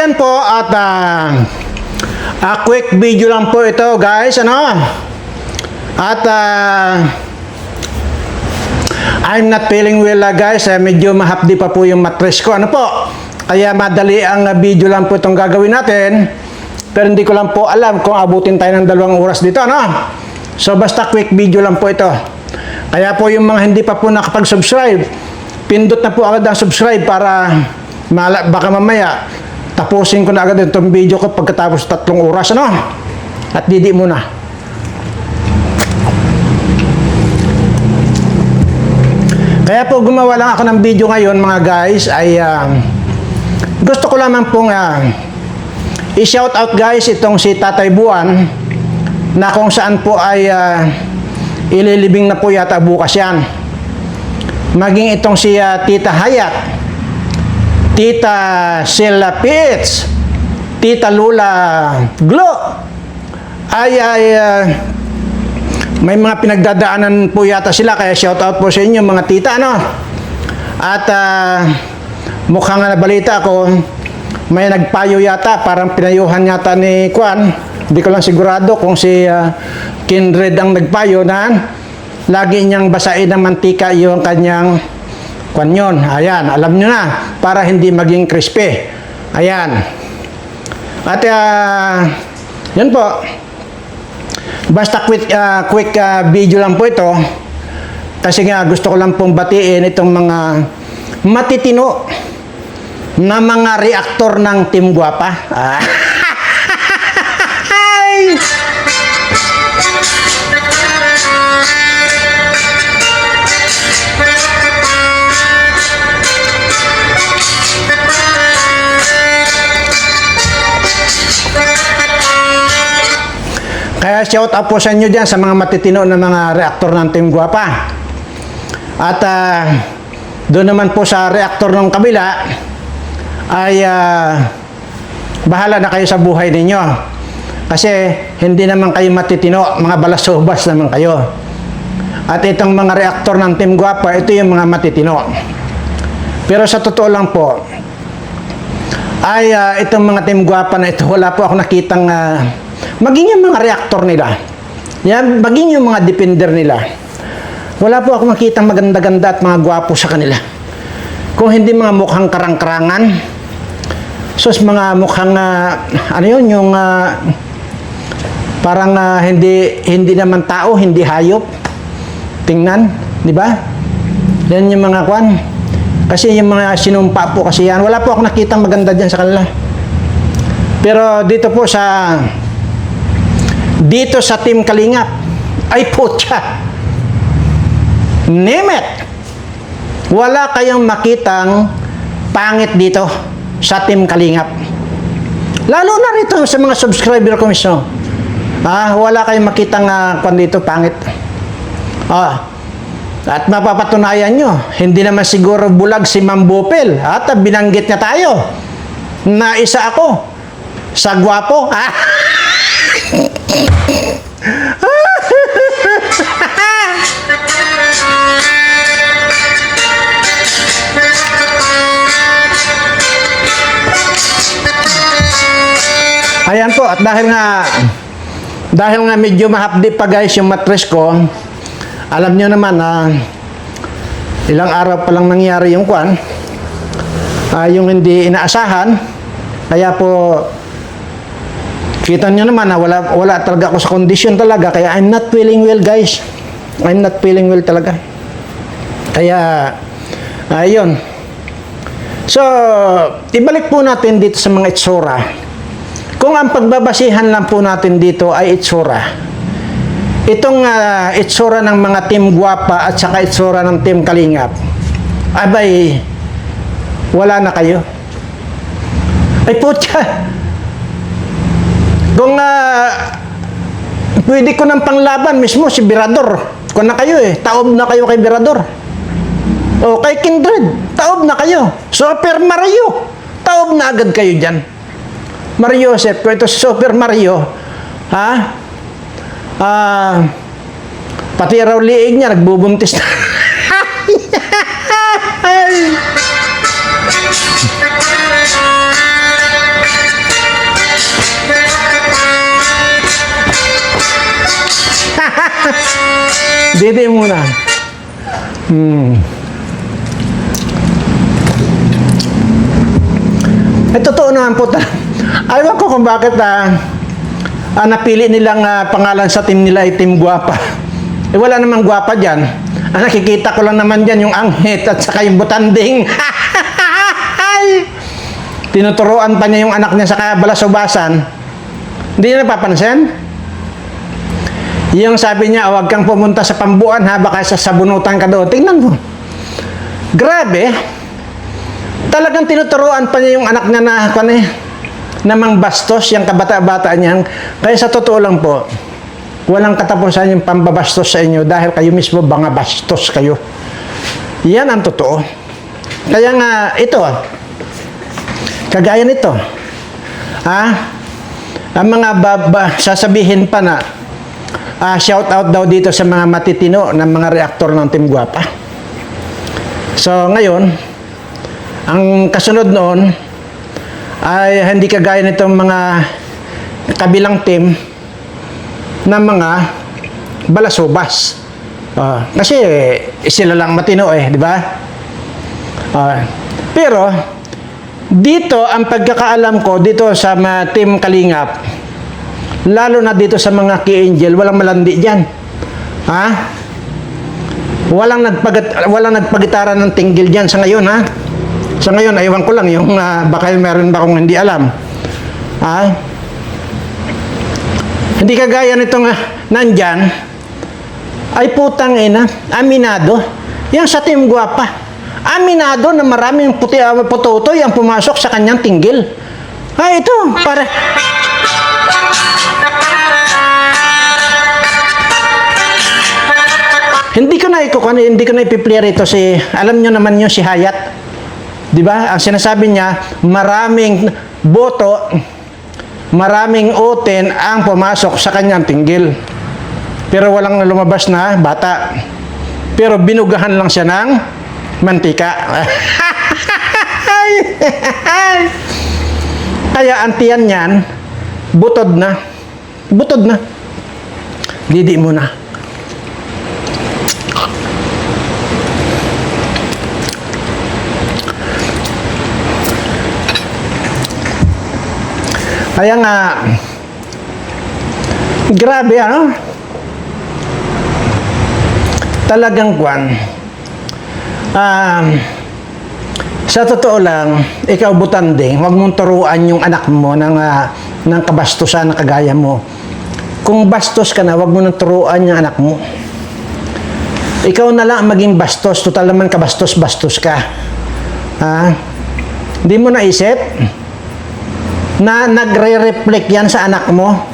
ayan po at quick video lang po ito guys, ano? At I'm not feeling well guys, medyo mahapdi pa po yung mattress ko, ano po? Kaya madali ang video lang po itong gagawin natin. Pero hindi ko lang po alam kung abutin tayo ng 2 oras dito, ano? So basta quick video lang po ito. Kaya po yung mga hindi pa po nakapag-subscribe, pindot na po agad ang subscribe para baka mamaya tapusin ko na agad itong video ko pagkatapos 3 oras, ano? At didi muna. Kaya po gumawa lang ako ng video ngayon mga guys ay gusto ko lamang pong i-shout out guys itong si Tatay Buwan na kung saan po ay ililibing na po yata bukas yan. Maging itong si Tita Hayat, Tita Sheila Pitts, Tita Lula Glo ay may mga pinagdadaanan po yata sila, kaya shout out po sa inyo mga tita, ano? At mukhang nabalita ko may nagpayo yata, parang pinayuhan yata ni Kwan, hindi ko lang sigurado kung si Kindred ang nagpayo na lagi niyang basain ng mantika yung kanyang kanyon. Ayan, alam nyo na, para hindi maging crispy. Ayan. At yun po. Basta quick video lang po ito. Kasi nga gusto ko lang pong batiin itong mga matitino na mga reaktor ng Team Guapa. Kaya shout out po sa inyo dyan sa mga matitino na mga reaktor ng Team Guapa. At doon naman po sa reaktor ng kabila ay bahala na kayo sa buhay ninyo. Kasi hindi naman kayo matitino, mga balasubas naman kayo. At itong mga reaktor ng Team Guapa, ito yung mga matitino. Pero sa totoo lang po, ay itong mga Team Guapa na ito, wala po ako nakitang maging yung mga reaktor nila, yan, maging yung mga defender nila, wala po ako makitang maganda-ganda at mga gwapo sa kanila. Kung hindi mga mukhang karang-karangan, sus mga mukhang ano yun, yung parang hindi naman tao, hindi hayop. Tingnan, di ba? Yan yung mga kwan. Kasi yung mga sinumpa po kasi yan, wala po ako nakitang maganda dyan sa kanila. Pero dito po sa Team Kalingap ay putya, name it, wala kayong makitang pangit dito sa Team Kalingap, lalo na rito sa mga subscriber ko mismo. Wala kayong makitang dito pangit. At mapapatunayan nyo, hindi naman siguro bulag si Ma'am Bopel at binanggit niya tayo na isa ako sa gwapo. Ayan po, at dahil nga medyo mahapdi pa guys yung mattress ko, alam nyo naman ilang araw pa lang nangyari yung kwan, yung hindi inaasahan. Kaya po kita nyo naman na wala talaga ako sa kondisyon talaga, kaya I'm not feeling well guys, I'm not feeling well talaga. Kaya ayun. So ibalik po natin dito sa mga itsura. Kung ang pagbabasihan lang po natin dito ay itsura, itong itsura ng mga Team Guapa at saka itsura ng Team Kalingap, abay wala na kayo. Ay putya, kung pwede ko ng panglaban mismo si Birador, kung na kayo taob na kayo kay Birador, o kay Kindred, taob na kayo. Super Mario, taob na agad kayo dyan. Mario Joseph, kung ito si Super Mario, pati raw liig niya nagbubuntis na. Totoo naman po. Ayaw ko kung bakit napili nilang pangalan sa team nila ay Team Guwapa. Wala namang guwapa dyan. Nakikita ko lang naman dyan yung anghit at saka yung butanding. Tinuturuan pa niya yung anak niya sa balasubasan. Hindi niya napapansin? Yung sabi niya, huwag kang pumunta sa Pambuan ha, baka sasabunutan ka doon. Tingnan mo. Grabe. Talagang tinuturuan pa niya yung anak niya na mangbastos, yung kabata-bata niya. Kaya sa totoo lang po, walang katapusan yung pambabastos sa inyo dahil kayo mismo banga bastos kayo. Yan ang totoo. Kaya nga, ito, kagaya nito, ang mga sasabihin pa na, shout out daw dito sa mga matitino ng mga reaktor ng Team Guwapa. So, ngayon, ang kasunod noon ay hindi kagaya nitong mga kabilang team ng mga balasubas. Kasi sila lang matino di ba? Pero dito ang pagkakaalam ko dito sa Team Kalingap, lalo na dito sa mga Key Angel, walang malandi diyan. Walang nagpagitara ng tinggil diyan sa ngayon Sa ngayon, aywan ko lang yung baka meron ba akong hindi alam. Hindi kagaya nitong nandyan, ay putang ina, aminado. Yan sa Team Guwapa. Aminado na maraming putotoy ang pumasok sa kanyang tinggil. Ito, para... Hindi ko na ipi-clear ito alam nyo naman yung si Hayat. Di ba? Ang sinasabi niya, maraming boto, maraming uten ang pumasok sa kanyang tinggil. Pero walang lumabas na bata. Pero binugahan lang siya ng mantika. Kaya ang tiyan niyan, butod na. Butod na. Didi mo na. Kaya nga, grabe talagang sa totoo lang, ikaw butanding, huwag mong turuan yung anak mo ng kabastusan na kagaya mo. Kung bastos ka na, huwag mo nang turuan yung anak mo. Ikaw na lang maging bastos, total naman kabastos-bastos ka. Hindi mo naisip na nagre-reflect yan sa anak mo.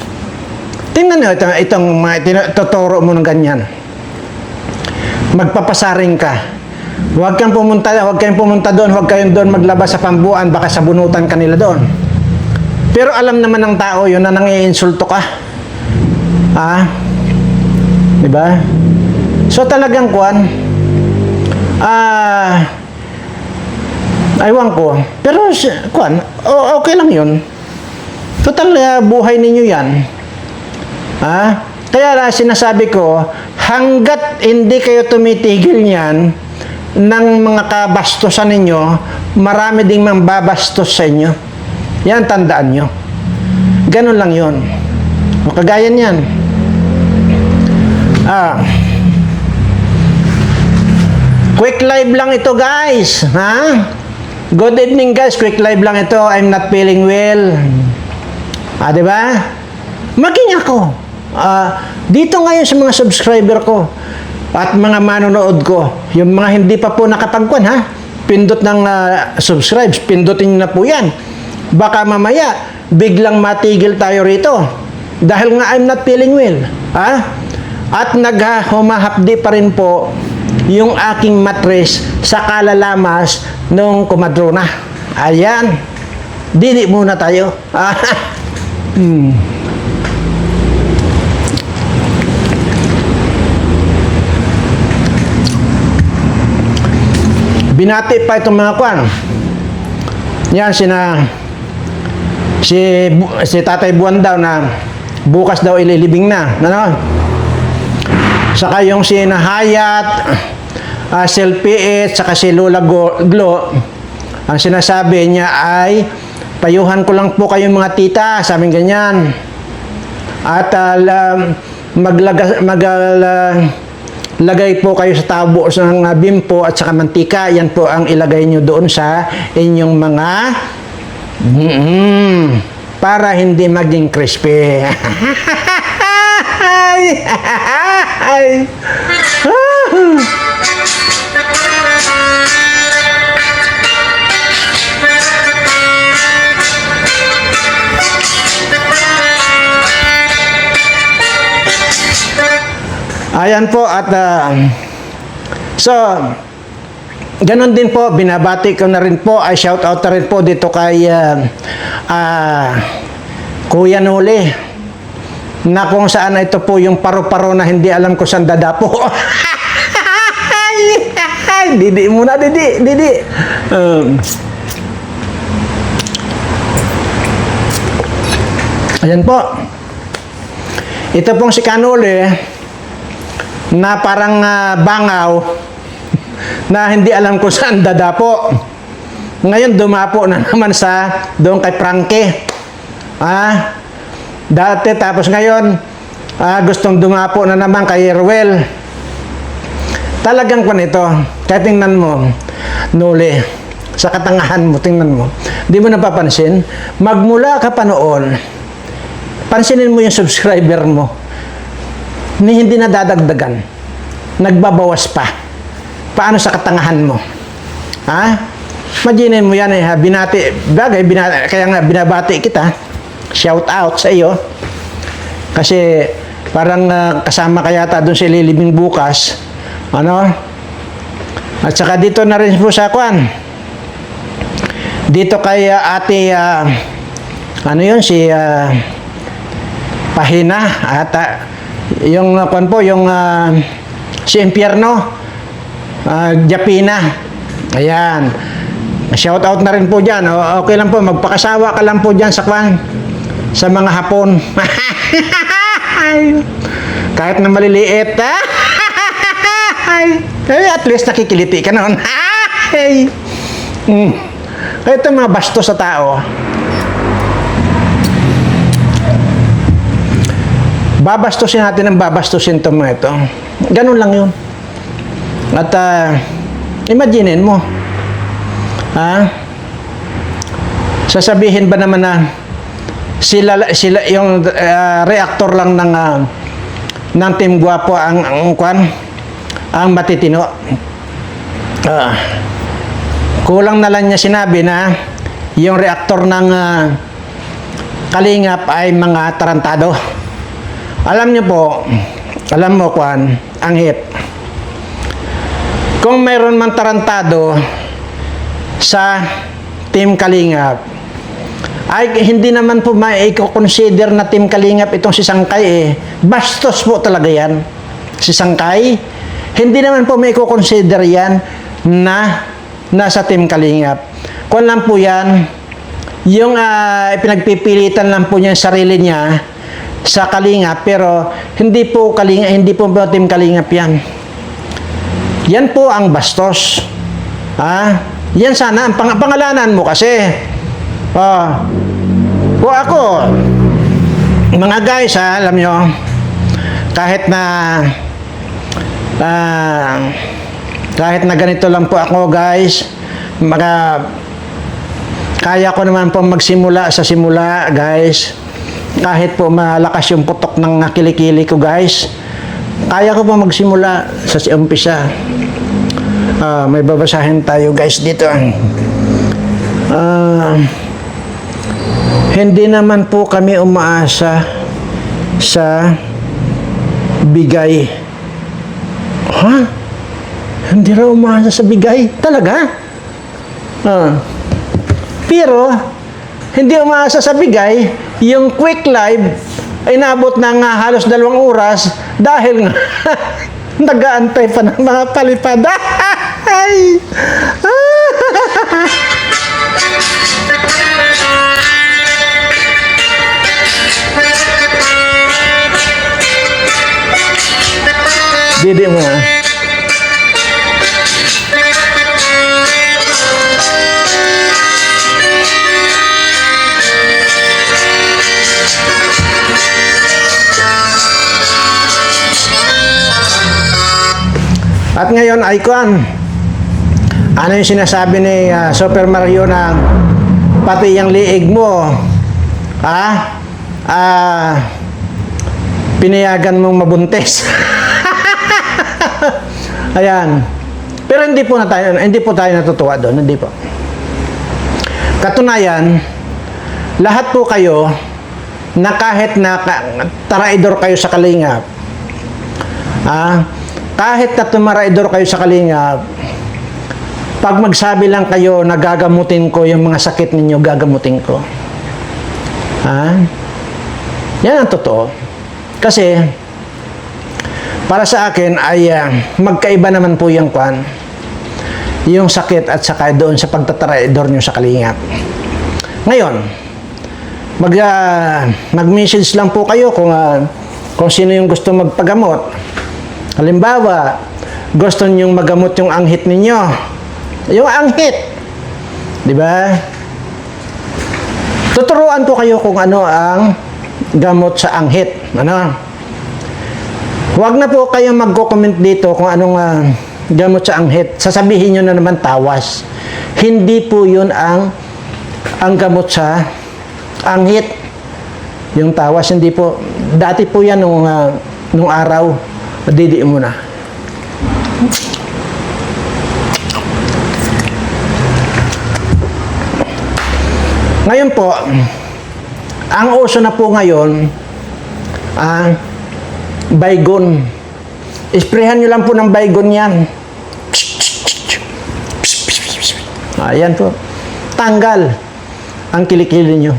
Tingnan nyo itong tuturo mo ng ganyan. Magpapasaring ka. Huwag kayong pumunta doon, huwag kayong doon maglabas sa Pambuan, baka sabunutan kanila doon. Pero alam naman ng tao yun na nangiinsulto ka. Diba? So talagang aywan ko. Pero okay lang yun. Total, buhay ninyo yan. Kaya sinasabi ko, hanggat hindi kayo tumitigil niyan ng mga kabastusan ninyo, marami ding mambabastos sa inyo. Yan, tandaan nyo. Ganun lang yun. Kagaya niyan. Quick live lang ito, guys. Good evening, guys. Quick live lang ito. I'm not feeling well. Diba? Maging ako. Dito ngayon sa mga subscriber ko at mga manonood ko, yung mga hindi pa po nakapagkuhan, pindot ng subscribe, pindutin nyo na po yan. Baka mamaya, biglang matigil tayo rito. Dahil nga I'm not feeling well. At humahapdi pa rin po yung aking mattress sa kalalamas nung kumadrona. Ayan. Dili muna tayo. Binati pa itong mga kwan. Yan, si Tatay Buwan daw na bukas daw ililibing na. Saka yung si Hayat, Selfie at saka si Lola Glo, ang sinasabi niya ay, payuhan ko lang po kayong mga tita, sabi ganyan. At lagay po kayo sa tabo ng bimpo at saka mantika. Yan po ang ilagay nyo doon sa inyong mga para hindi maging crispy. Ayan po at so ganon din po, binabati ko na rin po, ay shout out na rin po dito kay Kuya Noli, na kung saan ito po yung paro-paro na hindi alam ko saan dadapo. Didi muna, Didi. Ayan po. Ito pong si Kanuli na parang bangaw na hindi alam kung saan dadapo. Ngayon dumapo na naman sa doon kay Frankie. Dati tapos ngayon gustong dumapo na naman kay Ruel. Talagang kung ito, kaya tingnan mo, Noli, sa katangahan mo, tingnan mo. Di mo napapansin? Magmula ka pa noon, pansinin mo yung subscriber mo. Hindi na dadagdagan. Nagbabawas pa. Paano sa katangahan mo? Imagine mo yan kaya nga binabati kita. Shout out sa iyo. Kasi parang kasama ka yata doon sa Lilibing bukas. At saka dito na rin po sa kwan. Dito kay ate, si Pahina at yung kwan po, yung si Impierno, Japina. Ayan. Shout out na rin po dyan. Okay lang po, magpakasawa ka lang po dyan sa kwan, sa mga Hapon. Kahit na maliliit. At least nakikiliti ka noon. Ito mga bastos sa tao. Babastusin natin ang babastusin ito mga ito. Ganun lang yun. At imaginin mo, sasabihin ba naman na sila yung reactor lang ng Team Guapo ang matitino. Kulang na lang niya sinabi na yung reactor ng Kalingap ay mga tarantado. Alam niyo po, alam mo ang hit. Kung mayroon man tarantado sa Team Kalingap, ay hindi naman po mai-consider na Team Kalingap itong si Sangkay Bastos po talaga yan. Si Sangkay, hindi naman po mai-consider yan na nasa Team Kalingap. Kung lang po yan, yung pinagpipilitan lang po niya yung sarili niya sa Kalingap, pero hindi po Team Kalingap yan. Yan po ang bastos. Yan sana ang pangalanan mo kasi. Ako, mga guys, alam nyo, kahit na ganito lang po ako, guys, kaya ko naman po magsimula sa simula, guys. Kahit po malakas yung putok ng kilikili ko, guys, kaya ko po magsimula sa umpisa. May babasahin tayo, guys, dito. Hindi naman po kami umaasa sa bigay. Hindi raw umaasa sa bigay? Talaga? Pero, hindi umaasa sa bigay, yung quick live ay nabot ng halos 2 oras dahil nag-aantay pa ng mga palipad. Didi mo At ngayon ay kuan. Ano yung sinasabi ni Super Mario na pati yung liig mo, pinayagan mong mabuntis. Ayan. Pero hindi po tayo natutuwa doon, hindi po. Katunayan, lahat po kayo na kahit na taraidor kayo sa kalingap, kahit na tumaraidor kayo sa kalingap, pag magsabi lang kayo na gagamutin ko yung mga sakit ninyo, gagamutin ko. Yan ang totoo. Kasi, para sa akin ay magkaiba naman po yung kwan, yung sakit at saka doon sa pagtataraidor nyo sa kalingap. Ngayon, mag-message lang po kayo kung sino yung gusto magpagamot. Halimbawa, gusto nyong magamot yung anghit ninyo. Yung anghit. Di ba? Tuturuan ko kayo kung ano ang gamot sa anghit. Ano? Huwag na po kayo magko-comment dito kung anong gamot sa anghit. Sasabihin nyo na naman tawas. Hindi po yun ang gamot sa anghit. Yung tawas, hindi po. Dati po yan nung araw. Didiin mo na. Ngayon po, ang uso na po ngayon, baygon. Isprehan nyo lang po ng baygon yan. Ayan po. Tanggal ang kilikili nyo.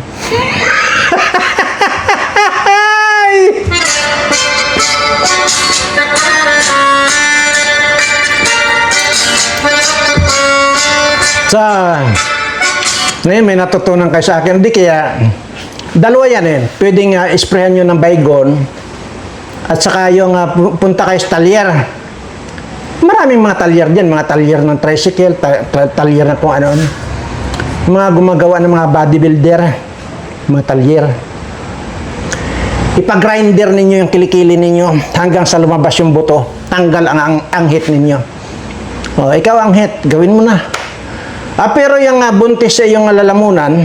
Ngayon may natutunan kayo sa akin. Hindi kaya, dalawa yan eh. Pwedeng isprehan nyo ng baygon at saka yung punta kayo sa talyer. Maraming mga talyer dyan. Mga talyer ng tricycle, talyer na kung ano. Mga gumagawa ng mga bodybuilder. Mga talyer. Ipag-grinder ninyo yung kilikili ninyo hanggang sa lumabas yung buto. Tanggal ang anghit ninyo. O, ikaw anghit, gawin mo na. Pero yung buntis sa iyong lalamunan,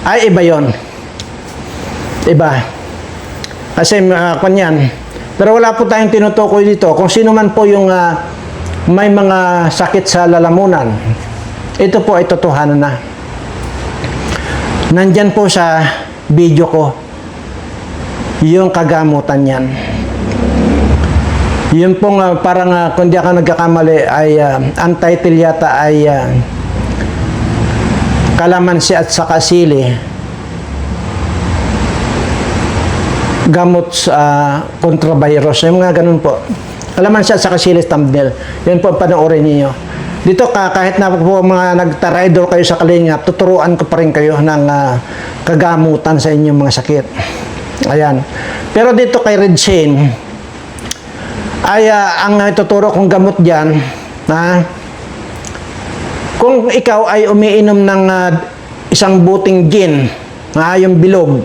ay iba yon. Iba. Kasi kanyan. Pero wala po tayong tinutukoy dito. Kung sino man po yung may mga sakit sa lalamunan, ito po ay totohanan na. Nandyan po sa video ko yung kagamutan yan. Yun pong parang kung di ako nagkakamali ay ang title yata ay kalamansi at saka sili, gamot sa kontravirus. Yung mga ganun po. Kalamansi at saka sili thumbnail. Yan po panoorin niyo. Dito kahit na po mga nagtaraidor kayo sa kalingap, tuturuan ko pa rin kayo ng kagamutan sa inyong mga sakit. Ayan. Pero dito kay Red Shane, ay ang ituturo kong gamot dyan, kung ikaw ay umiinom ng isang buting gin, yung bilog,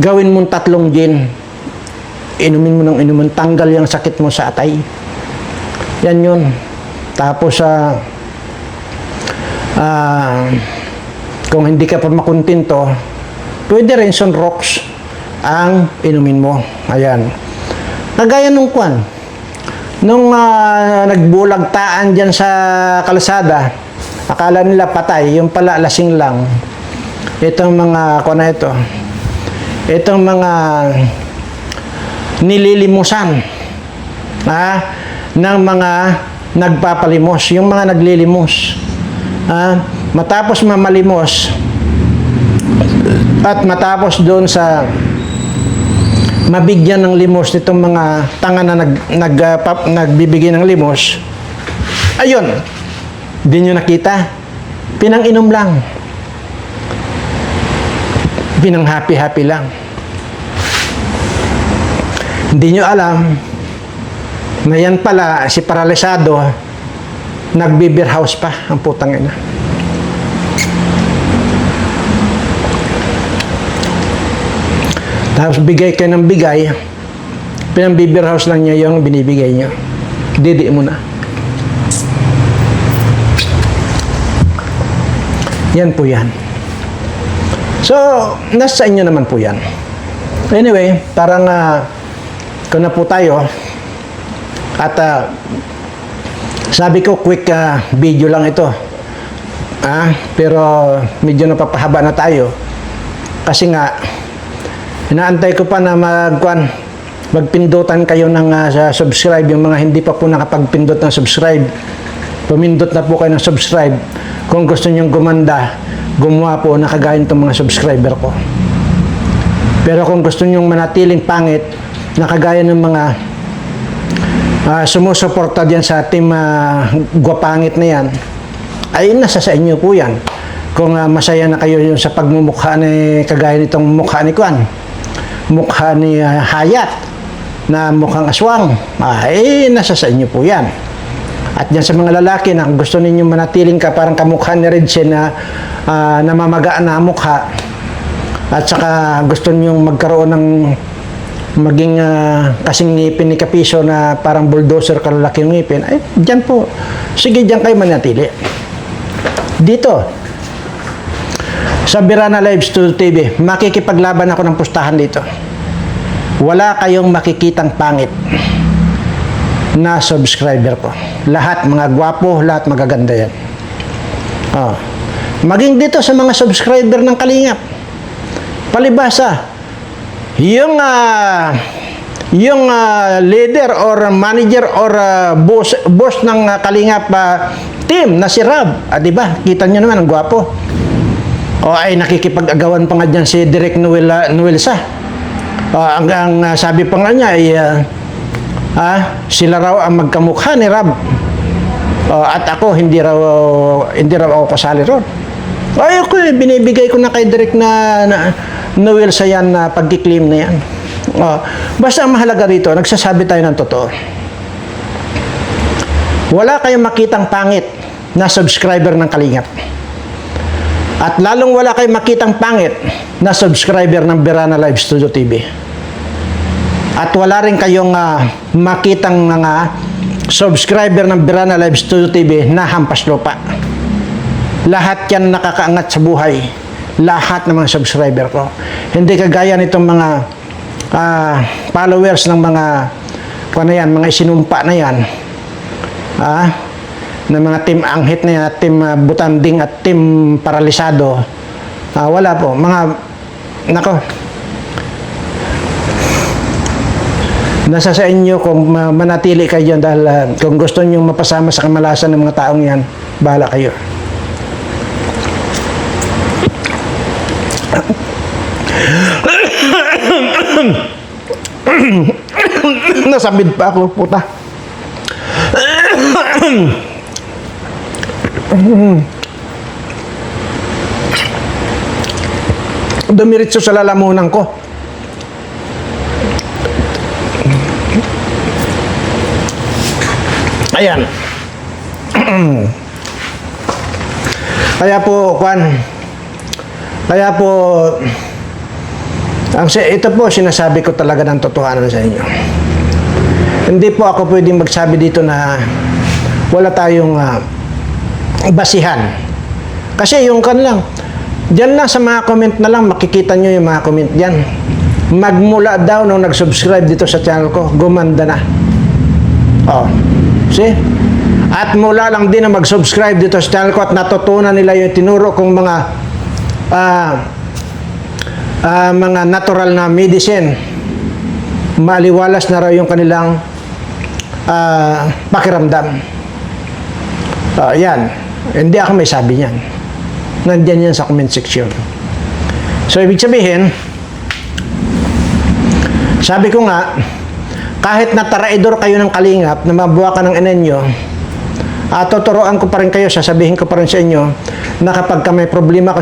gawin mong 3 gin. Inumin mo ng inumin, tanggal yung sakit mo sa atay. Yan yun. Tapos, kung hindi ka pa makontento, pwede rin Sunrox ang inumin mo. Ayan. Kagaya nung kwan, nung nagbulagtaan dyan sa kalsada, akala nila patay, yung pala lasing lang. Itong mga, kung na ito, itong mga nililimusan ng mga nagpapalimos, yung mga naglilimos. Matapos mamalimos at matapos doon sa mabigyan ng limos nitong mga tanga na nagbibigay ng limos, ayun, di nyo nakita, pinang-inom lang, pinang happy-happy lang. Hindi nyo alam na yan pala si paralisado, nagbe-beer house pa ang putang ina. Tapos bigay kayo ng bigay, pinang-beer house lang niya yung binibigay niyo. Didi mo na. Yan po yan. So, nasa inyo naman po yan. Anyway, parang kung na po tayo at sabi ko quick video lang ito. Pero medyo napapahaba na tayo kasi nga inaantay ko pa na magpindutan kayo ng subscribe. Yung mga hindi pa po nakapagpindot ng subscribe, pumindot na po kayo ng subscribe kung gusto nyong gumanda, gumawa po na kagaya itong mga subscriber ko. Pero kung gusto nyong manatiling pangit na kagaya ng mga sumusuporta diyan sa team gwapangit na yan, ay nasa sa inyo po yan. Kung masaya na kayo yung sa pagmumukha ni kagaya nitong mukha ni Kwan, mukha ni Hayat na mukhang aswang, ay nasa sa inyo po yan. At yan sa mga lalaki na gusto ninyong manatiling ka parang kamukha ni Redsen na namamagaan na mukha, at saka gusto ninyong magkaroon ng maging kasing ngipin ni Kapiso na parang bulldozer kalalaki yung ngipin, ay dyan po, sige dyan kayo manatili. Dito sa Birana Live Studio TV, makikipaglaban ako ng pustahan dito. Wala kayong makikitang pangit na subscriber ko. Lahat mga gwapo, lahat magaganda yan. Maging dito sa mga subscriber ng Kalingap, palibasa, yung leader or manager or boss ng Kalingap team na si Rab, di ba? Kita nyo naman, ang gwapo. Ay nakikipag-agawan pa nga dyan si Direk Nuelsa. Ang sabi pa nga niya ay sila raw ang magkamukha ni Rab. At ako hindi raw ako kasali ron. Ay ako binibigay ko na kay Direk na Nuelsa yan na pagki-claim na yan. Basta ang mahalaga rito, nagsasabi tayo ng totoo. Wala kayong makitang pangit na subscriber ng Kalingap. At lalong wala kayong makitang pangit na subscriber ng Birana Live Studio TV. At wala rin kayong makitang subscriber ng Birana Live Studio TV na hampas lupa. Lahat yan nakakaangat sa buhay. Lahat ng mga subscriber ko. Hindi kagaya nitong mga followers ng mga mga isinumpa na yan. Na mga team anghit na yan, team butanding at team paralisado. Wala po. Nasa sa inyo kung manatili kayo dyan dahil kung gusto nyo mapasama sa kamalasan ng mga taong yan, bahala kayo. Nasabid pa ako, puta. Dumiritso sa lalamunan ko. Ayan. Kaya po, ito po sinasabi ko talaga ng totohanan sa inyo. Hindi po ako pwedeng magsabi dito na wala tayong basihan. Kasi yung dyan lang sa mga comment na lang, makikita nyo yung mga comment dyan. Magmula daw nung nag-subscribe dito sa channel ko, gumanda na. See? At mula lang din na mag-subscribe dito sa channel ko at natutunan nila yung tinuro kong mga natural na medicine. Maliwalas na raw yung kanilang pakiramdam. Yan. Hindi ako may sabi niyan. Nandiyan yan sa comment section. So, ibig sabihin, sabi ko nga, kahit na taraidor kayo ng Kalingap, na mabuha ka ng inenyo, tuturuan ko pa rin kayo, sasabihin ko pa rin sa inyo, na kapag may problema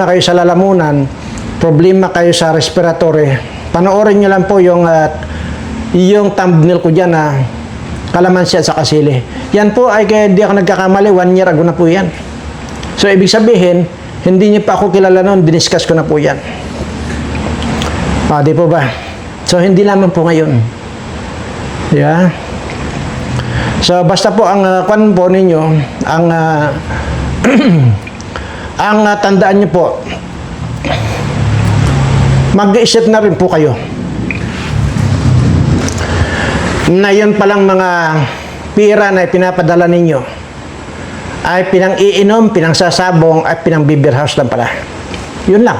kayo sa lalamunan, problema kayo sa respiratory, panoorin nyo lang po yung thumbnail ko dyan na kalamansi at sa kasili. Yan po ay kaya hindi ako nagkakamali, 1 year ago na po yan. So, ibig sabihin, hindi niyo pa ako kilala noon, diniscuss ko na po yan. Di po ba? So, hindi lamang po ngayon. Yeah. So basta po ang kwan po ninyo, ang ang tandaan niyo po, mag-iisip na rin po kayo na yun palang mga pira na pinapadala ninyo ay pinang-iinom, pinang-sasabong at pinang-beer house lang pala. Yun lang.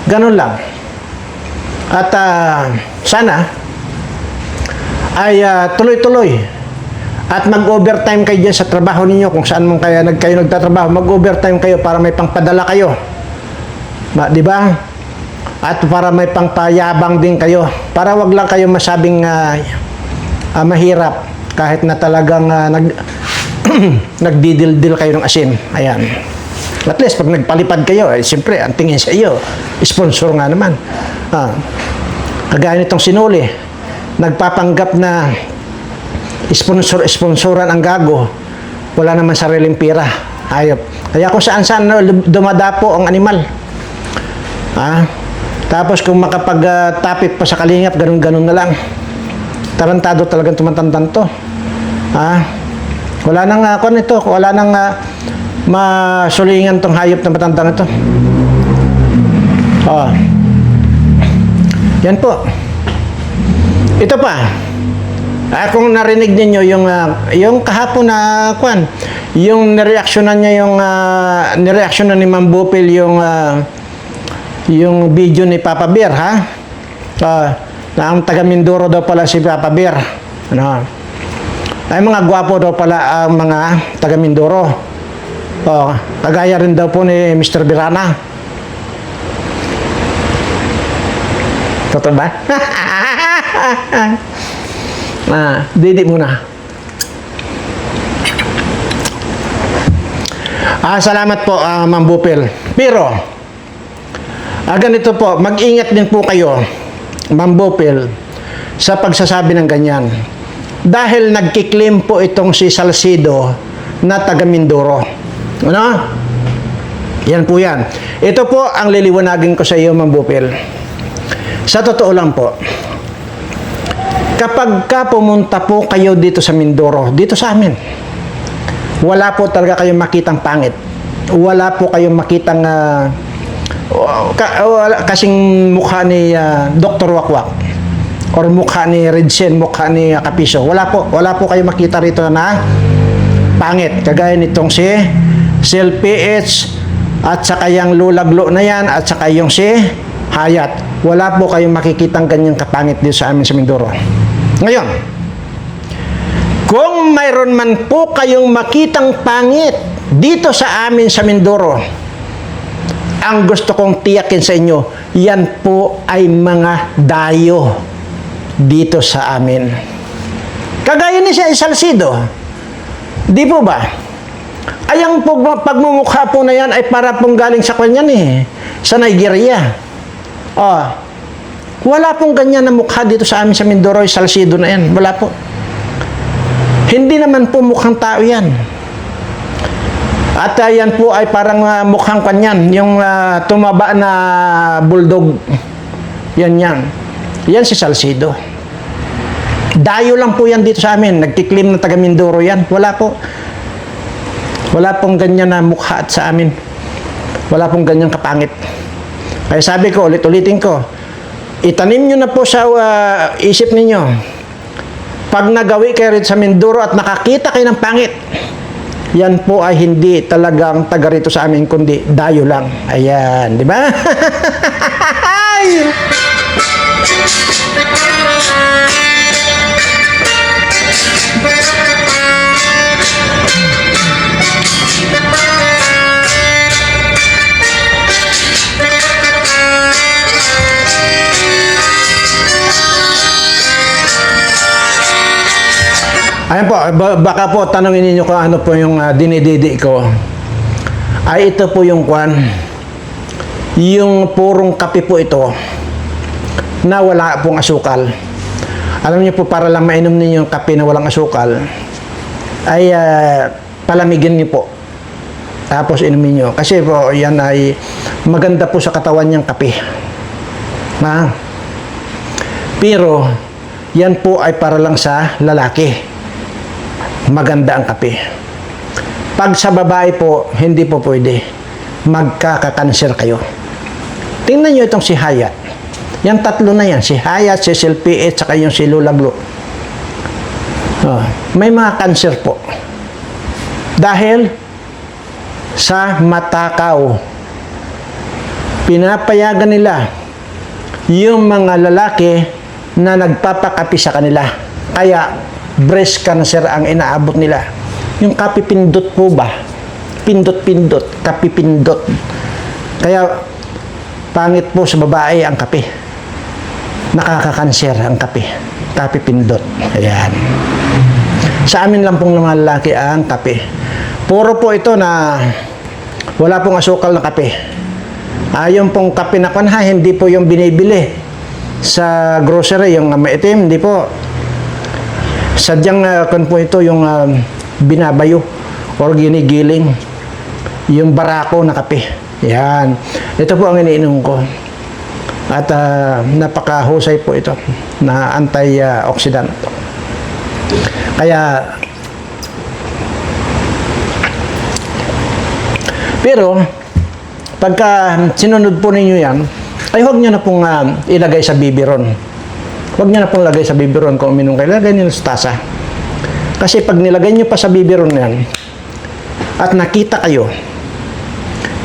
Ganun lang. At sana ay tuloy-tuloy at mag-overtime kayo dyan sa trabaho ninyo kung saan man kayo nagtatrabaho. Mag-overtime kayo para may pangpadala kayo. Di ba? At para may pangpayabang din kayo. Para wag lang kayo masabing mahirap kahit na talagang nagdidildil kayo ng asin. Ayan. At least, pag nagpalipad kayo, siyempre, ang tingin sa iyo, sponsor nga naman. Kagaya nitong sinuli, nagpapanggap na sponsoran ang gago, wala naman sariling pira. Hayop. Kaya kung saan-saan dumadapo ang animal. Tapos kung makapag-tapik pa sa kalingap, ganun-ganun na lang. Tarantado talagang tumatandang to. Wala nang wala nang masulingan tong hayop na matandang ito. Yan po. Ito pa. Kung narinig niyo yung kahapon na yung nireaksyonan niya nireaksyonan ni Ma'am Bupil yung video ni Papa Bear, na ang taga Mindoro daw pala si Papa Bear. Ay mga gwapo daw pala ang mga taga Mindoro. Kagaya rin daw po ni Mr. Birana. Totoo ba? Didi muna. Salamat po, Ma'am Bupil. Pero, ganito po, mag-ingat din po kayo, Ma'am Bupil, sa pagsasabi ng ganyan. Dahil nagkiklaim po itong si Salcido na taga Mindoro. Yan po yan. Ito po ang liliwanagin ko sa iyo, Ma'am Bupil. Sa totoo lang po, kapag pumunta po kayo dito sa Mindoro, dito sa amin, wala po talaga kayong makitang pangit. Wala po kayong makitang kasing mukha ni Dr. Wakwak or mukha ni Redsen, mukha ni Kapiso. Wala po kayong makita rito na pangit. Kagaya nitong si PH at saka yung Lulaglo na yan at saka yung si Hayat. Wala po kayong makikitang ganyang kapangit dito sa amin sa Mindoro. Ngayon, kung mayroon man po kayong makitang pangit dito sa amin sa Mindoro, ang gusto kong tiyakin sa inyo, yan po ay mga dayo dito sa amin. Kagaya ni Salcido, di po ba? Ay ang pagmumukha po na yan ay para pong galing sa kanya sa Nigeria. Wala pong ganyan na mukha dito sa amin sa Mindoro, Salcido na yan. Wala po. Hindi naman po mukhang tao yan. At yan po ay parang mukhang kanyan, yung tumaba na bulldog. Yan. Yan si Salcido. Dayo lang po yan dito sa amin. Nagkiklaim na taga Mindoro yan. Wala po. Wala pong ganyan na mukha at sa amin. Wala pong ganyan kapangit. Kaya sabi ko, ulit-ulitin ko, itanim nyo na po sa isip ninyo. Pag nagawi kayo rin sa Mindoro at nakakita kayo ng pangit, yan po ay hindi talagang taga rito sa amin, kundi dayo lang. Ayan, di ba? Ayan po, baka po tanongin niyo kung ano po yung dinididi ko. Ay ito po yung yung purong kape po ito na wala pong asukal. Alam niyo po, para lang mainom ninyo yung kape na walang asukal, ay palamigin niyo po. Tapos inumin niyo. Kasi po, yan ay maganda po sa katawan niyang kape. Pero, yan po ay para lang sa lalaki. maganda ang kape. Pag sa babae po, hindi po pwede. Magkakakanser kayo. Tingnan nyo itong si Hayat. Yan tatlo na yan. Si Hayat, si Silpiit, saka yung si Lula Blue. May mga kanser po. Dahil sa matakaw. Pinapayagan nila yung mga lalaki na nagpapakapi sa kanila. Kaya breast cancer ang inaabot nila. Yung kapipindot po ba? Pindot-pindot, kapipindot. Kaya pangit po sa babae ang kape. Nakakakanser ang kape. Kapipindot. Ayan. Sa amin lang pong mga lalaki ang kape. Puro po ito na wala pong asukal na kape. Yung pong kape na kanha, hindi po yung binibili sa grocery, yung maitim, hindi po. Sadyang kan po ito yung binabayo or ginigiling yung barako na kape. Yan. Ito po ang iniinom ko. At napakahusay po ito na anti-oxidant. Kaya pero pagka sinunod po ninyo yan, ay huwag nyo na pong ilagay sa biberon. Huwag nyo na pong lagay sa biberon kung uminom kayo. Lagay nyo sa tasa. Kasi pag nilagay nyo pa sa biberon yan, at nakita kayo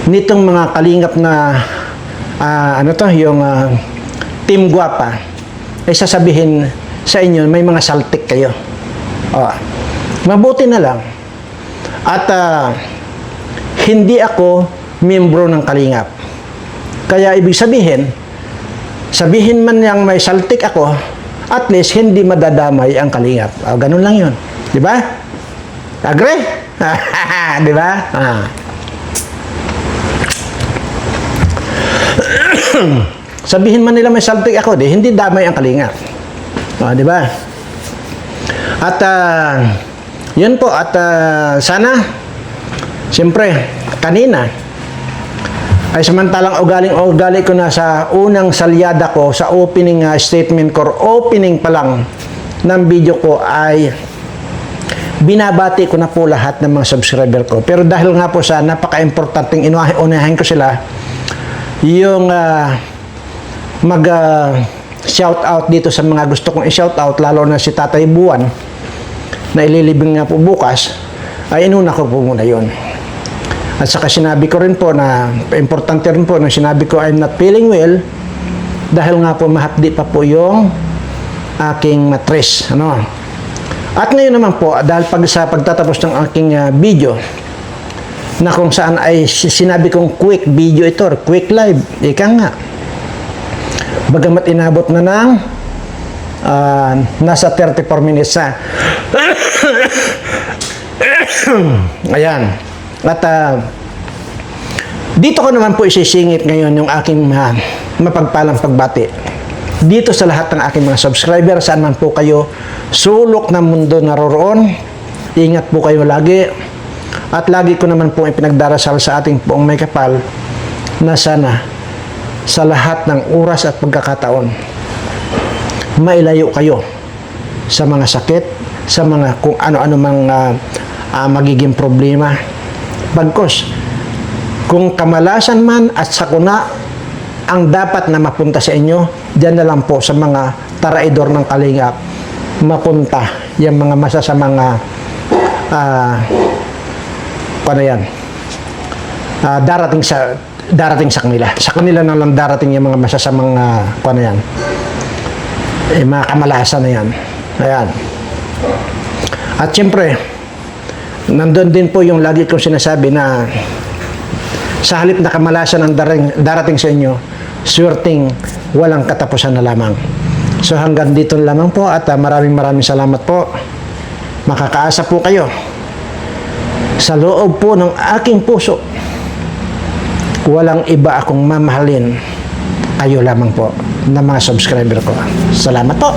nitong mga kalingap na yung Team Guapa, ay sasabihin sa inyo, may mga saltik kayo. Mabuti na lang. At hindi ako miyembro ng kalingap. Kaya ibig sabihin man niyang may saltik ako, at least hindi madadamay ang kalingap. Ganun lang yun. Di ba? Agree? Di ba? Sabihin man nila may saltik ako, hindi damay ang kalingap. Di ba? At yun po, at sana siyempre kanina ay samantalang ugali ko na sa unang salyada ko, sa opening statement ko, opening pa lang ng video ko, ay binabati ko na po lahat ng mga subscriber ko. Pero dahil nga po sa napaka-importanting unahin ko sila, yung shout out dito sa mga gusto kong i-shout out, lalo na si Tatay Buwan na ililibing nga po bukas, ay inuna ko po muna yun. At saka sinabi ko rin po na importante rin po na sinabi ko I'm not feeling well dahil nga po mahapdi pa po yung aking mattress. At ngayon naman po, dahil sa pagtatapos ng aking video na kung saan ay sinabi kong quick video ito, quick live, ika nga. Bagamat inabot na ng nasa 34 minutes na. Ayan. At dito ko naman po isisingit ngayon yung aking mapagpalang pagbati. Dito sa lahat ng aking mga subscriber, saan man po kayo sulok ng mundo naroroon, ingat po kayo lagi. At lagi ko naman po ipinagdarasal sa ating poong may kapal na sana sa lahat ng oras at pagkakataon, mailayo kayo sa mga sakit, sa mga kung ano-ano mang magiging problema. Bagkos, kung kamalasan man at sakuna ang dapat na mapunta sa inyo, dyan na lang po sa mga taraidor ng kalingap mapunta yung mga masasamang darating sa kanila. Sa kanila na lang darating yung mga masasamang mga kamalasan na yan. Ayan. At siyempre, nandun din po yung lagi kong sinasabi na sa halip na kamalasan ang darating sa inyo, swerteng walang katapusan na lamang. So hanggang dito lamang po at maraming salamat po. Makakaasa po kayo sa loob po ng aking puso. Walang iba akong mamahalin, kayo lamang po na mga subscriber ko. Salamat po.